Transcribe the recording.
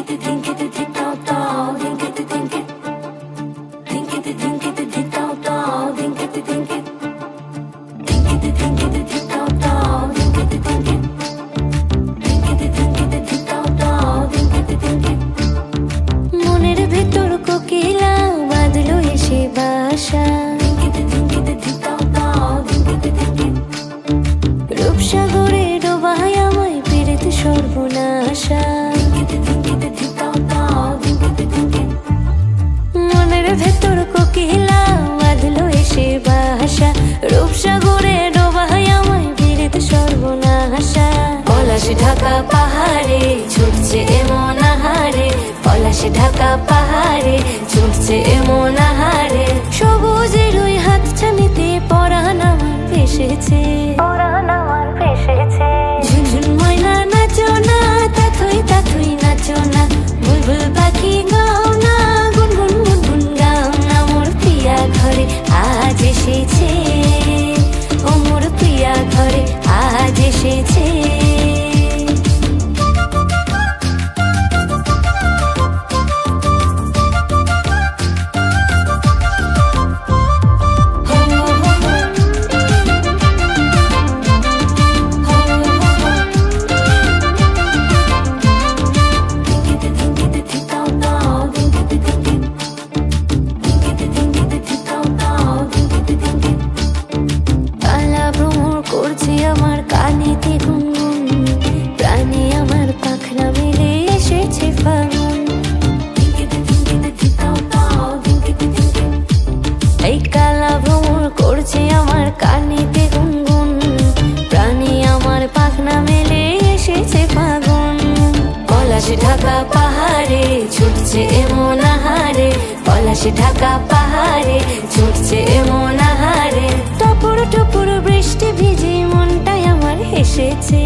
মনের ভেতর কোকিলা বাঁধলো এসে বাসা, রূপসাগরে ডোবায় আমায় পেরেতে সর্বনাশা। মনের ভেতর কোকিলা বাঁধলো এসে বাসা, রূপসাগরে ডোবায় আমায় পেরেতে সর্বনাশা। পলাশ ঢাকা পাহাড়ে ছুটছে এমন আহারে, পলাশ ঢাকা পাহাড়ে ছুটছে এমন আহারে। সবুজের ওই হাত ছানিতে পরাণ আমার ভেসেছে, ঝুনঝুন ময়না নাচো না, তাথই তাথই নাচো না, বুলবুল পাখি গাও না, গুনগুন গুনগুন গাও না। মোর প্রিয়া ঘরে আজ এসেছে, ও মোর প্রিয়া ঘরে আজ এসেছে। আমার কানেতে গুনগুন, প্রাণে আমার পাখনা মেলে এসেছে ফাগুন। এই কালা ভ্রমর করছে আমার কানেতে গুনগুন, প্রাণে আমার পাখনা মেলে এসেছে ফাগুন। পলাশ ঢাকা পাহাড়ে ছুটছে এমন আহারে, পলাশ ঢাকা পাহাড়ে ছুটছে এমন আহারে। টপুর টপুর বৃষ্টি ভিজে মনটাই আমার হেসেছে।